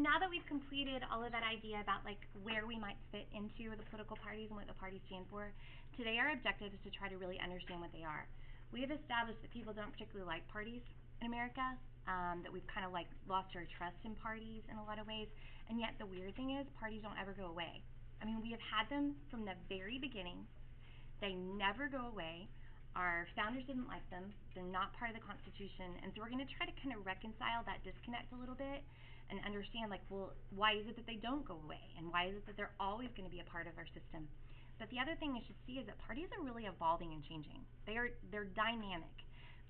now that we've completed all of that idea about like where we might fit into the political parties and what the parties stand for, today our objective is to try to really understand what they are. We have established that people don't particularly like parties in America, that we've kind of like lost our trust in parties in a lot of ways, and yet the weird thing is parties don't ever go away. I mean, we have had them from the very beginning. They never go away. Our founders didn't like them. They're not part of the Constitution. And so we're going to try to kind of reconcile that disconnect a little bit and understand, like, well, why is it that they don't go away? And why is it that they're always going to be a part of our system? But the other thing you should see is that parties are really evolving and changing. They're dynamic.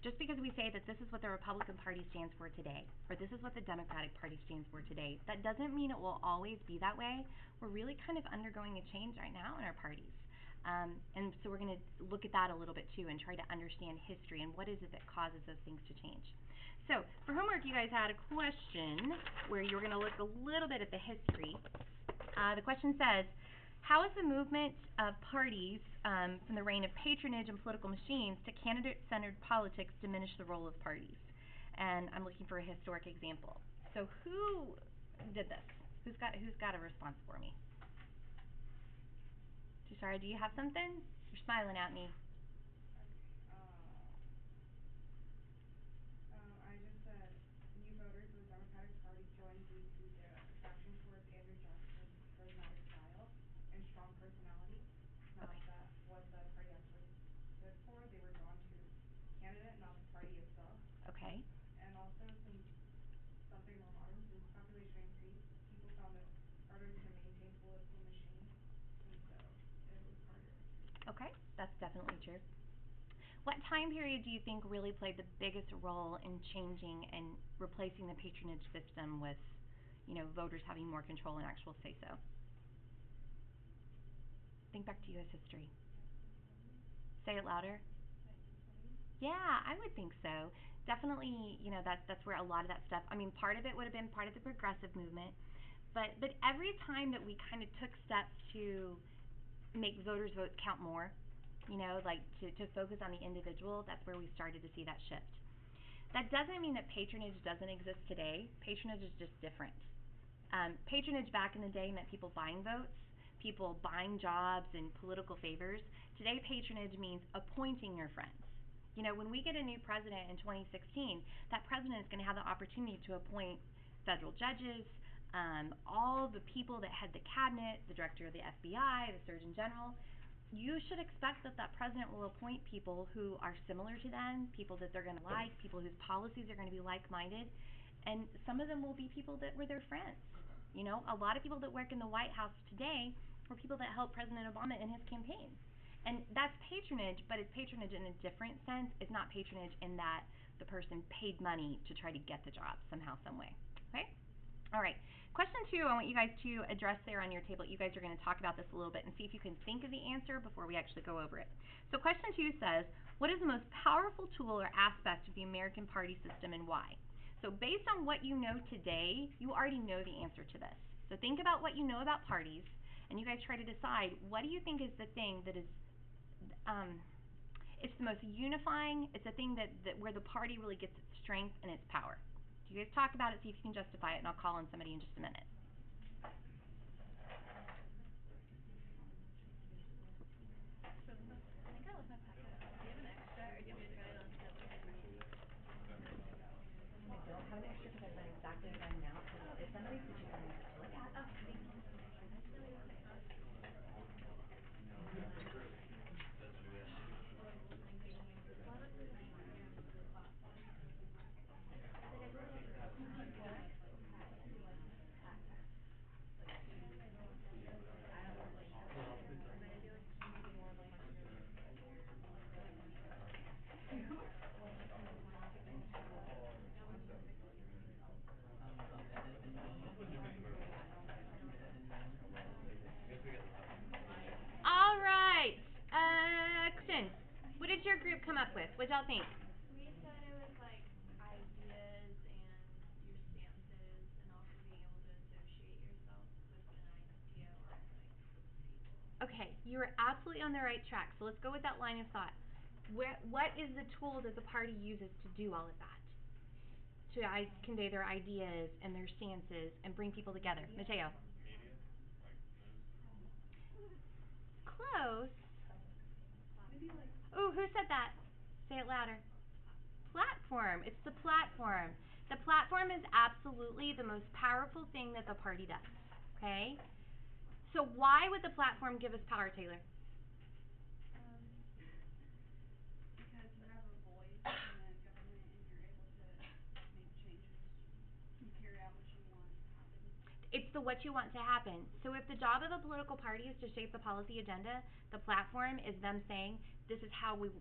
Just because we say that this is what the Republican Party stands for today, or this is what the Democratic Party stands for today, that doesn't mean it will always be that way. We're really kind of undergoing a change right now in our parties. And so we're going to look at that a little bit too and try to understand history and what is it that causes those things to change. So for homework, you guys had a question where you were going to look a little bit at the history. The question says, how has the movement of parties from the reign of patronage and political machines to candidate-centered politics diminished the role of parties? And I'm looking for a historic example. So who did this? Who's got a response for me? Sorry, do you have something? You're smiling at me. I just said new voters of the Democratic Party joined due to their attraction towards Andrew Jackson's charismatic style and strong personality. Not that what the party actually stood for. They were drawn to candidate, not the party itself. Okay. And also something more modern, since population increased, people found it harder to maintain political machines, and so it was harder. Okay, that's definitely true. What time period do you think really played the biggest role in changing and replacing the patronage system with, voters having more control and actual say-so? Think back to U.S. history. Say it louder. Yeah, I would think so. Definitely, that's where a lot of that stuff. I mean, part of it would have been part of the progressive movement, but every time that we kind of took steps to make voters' votes count more, like to focus on the individual, that's where we started to see that shift. That doesn't mean that patronage doesn't exist today. Patronage is just different. Patronage back in the day meant people buying votes, people buying jobs and political favors. Today, patronage means appointing your friends. When we get a new president in 2016, that president is going to have the opportunity to appoint federal judges, all the people that head the cabinet, the director of the FBI, the Surgeon General. You should expect that that president will appoint people who are similar to them, people that they're going to like, people whose policies are going to be like-minded, and some of them will be people that were their friends. A lot of people that work in the White House today were people that helped President Obama in his campaign. And that's patronage, but it's patronage in a different sense. It's not patronage in that the person paid money to try to get the job somehow, some way. Okay? All right. Question 2, I want you guys to address there on your table. You guys are going to talk about this a little bit and see if you can think of the answer before we actually go over it. So question 2 says, what is the most powerful tool or aspect of the American party system and why? So based on what you know today, you already know the answer to this. So think about what you know about parties, and you guys try to decide, what do you think is the thing that is it's the most unifying, it's the thing that where the party really gets its strength and its power. You guys talk about it, see if you can justify it, and I'll call on somebody in just a minute. So I think I left my packet. Do you have an extra, or do you want me to write it on together? I don't have an extra because I've done exactly what I'm now. So if somebody could you come to look at. Oh, thank you. All right. Kristen, what did your group come up with? What y'all think? We said it was like ideas and your stances, and also being able to associate yourself with an idea or like group of people. Okay, you are absolutely on the right track. So let's go with that line of thought. What is the tool that the party uses to do all of that? to convey their ideas and their stances and bring people together. Mateo. Media, like news. Close. Maybe like Ooh, who said that? Say it louder. Platform. It's the platform. The platform is absolutely the most powerful thing that the party does. Okay? So why would the platform give us power, Taylor? because you have a voice in government and you're able to make changes and carry out what you want to happen. It's the what you want to happen. So if the job of a political party is to shape the policy agenda, the platform is them saying, this is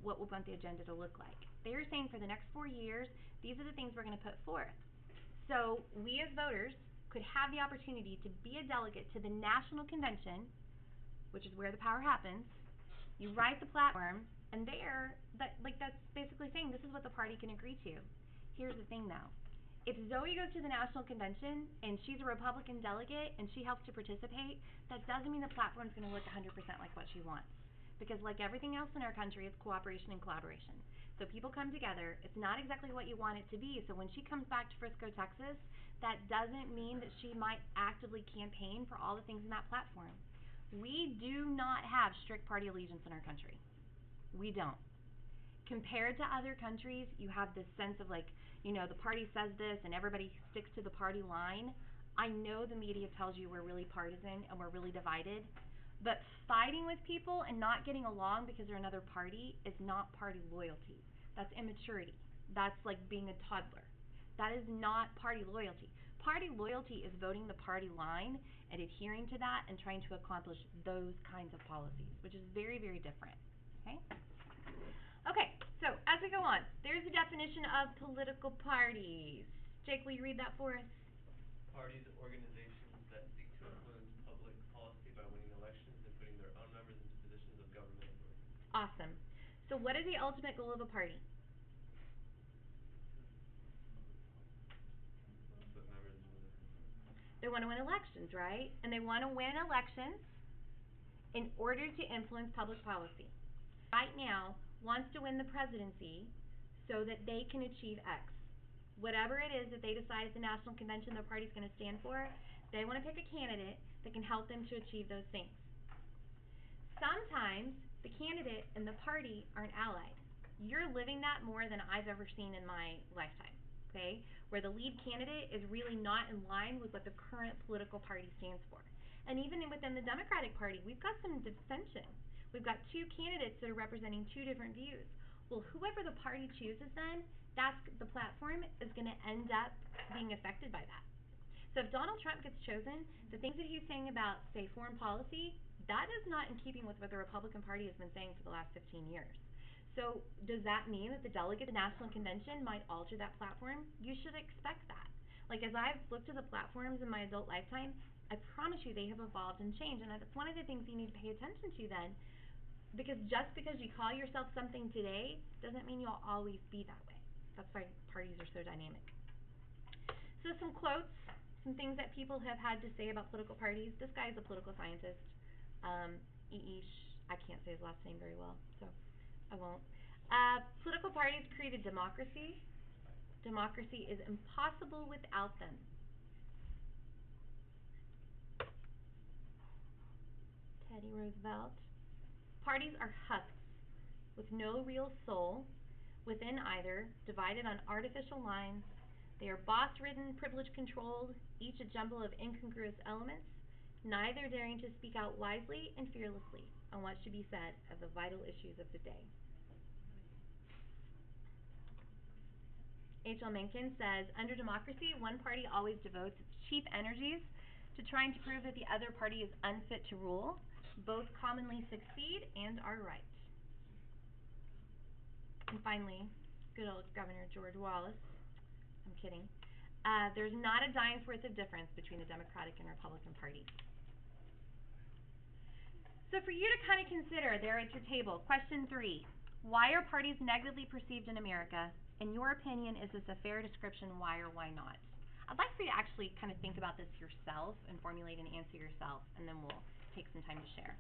what we want the agenda to look like. They are saying for the next 4 years, these are the things we're going to put forth. So we as voters could have the opportunity to be a delegate to the national convention, which is where the power happens. You write the platform, and that's basically saying this is what the party can agree to. Here's the thing though. If Zoe goes to the national convention and she's a Republican delegate and she helps to participate, that doesn't mean the platform's going to look 100% like what she wants. Because like everything else in our country, it's cooperation and collaboration. So people come together, it's not exactly what you want it to be. So when she comes back to Frisco, Texas, that doesn't mean that she might actively campaign for all the things in that platform. We do not have strict party allegiance in our country. We don't. Compared to other countries, you have this sense of like, the party says this and everybody sticks to the party line. I know the media tells you we're really partisan and we're really divided, but fighting with people and not getting along because they're another party is not party loyalty. That's immaturity. That's like being a toddler. That is not party loyalty. Party loyalty is voting the party line and adhering to that and trying to accomplish those kinds of policies, which is very, very different. Okay? Okay, so as we go on, there's a definition of political parties. Jake, will you read that for us? Parties are organizations that seek to influence public policy by winning elections and putting their own members into positions of government authority. Awesome. So what is the ultimate goal of a party? Put members into the They want to win elections, right? And they want to win elections in order to influence public policy. Right now, wants to win the presidency so that they can achieve X. Whatever it is that they decide at the national convention their party's going to stand for, they want to pick a candidate that can help them to achieve those things. Sometimes the candidate and the party aren't allied. You're living that more than I've ever seen in my lifetime, okay? Where the lead candidate is really not in line with what the current political party stands for. And even within the Democratic Party, we've got some dissension. We've got two candidates that are representing two different views. Well, whoever the party chooses then, that's the platform is going to end up being affected by that. So if Donald Trump gets chosen, the things that he's saying about, say, foreign policy, that is not in keeping with what the Republican Party has been saying for the last 15 years. So does that mean that the delegate at the National Convention might alter that platform? You should expect that. Like as I've looked at the platforms in my adult lifetime, I promise you they have evolved and changed. And that's one of the things you need to pay attention to then. Because just because you call yourself something today doesn't mean you'll always be that way. That's why parties are so dynamic. So some quotes, some things that people have had to say about political parties. This guy is a political scientist. I can't say his last name very well, so I won't. Political parties created democracy. Democracy is impossible without them. Teddy Roosevelt. Parties are husks with no real soul within either, divided on artificial lines. They are boss-ridden, privilege-controlled, each a jumble of incongruous elements, neither daring to speak out wisely and fearlessly on what should be said of the vital issues of the day. H.L. Mencken says, under democracy, one party always devotes its chief energies to trying to prove that the other party is unfit to rule. Both commonly succeed and are right. And finally, good old Governor George Wallace. I'm kidding. There's not a dime's worth of difference between the Democratic and Republican parties. So for you to kind of consider there at your table, question 3. Why are parties negatively perceived in America? In your opinion, is this a fair description? Why or why not? I'd like for you to actually kind of think about this yourself and formulate an answer yourself, and then we'll take some time to share.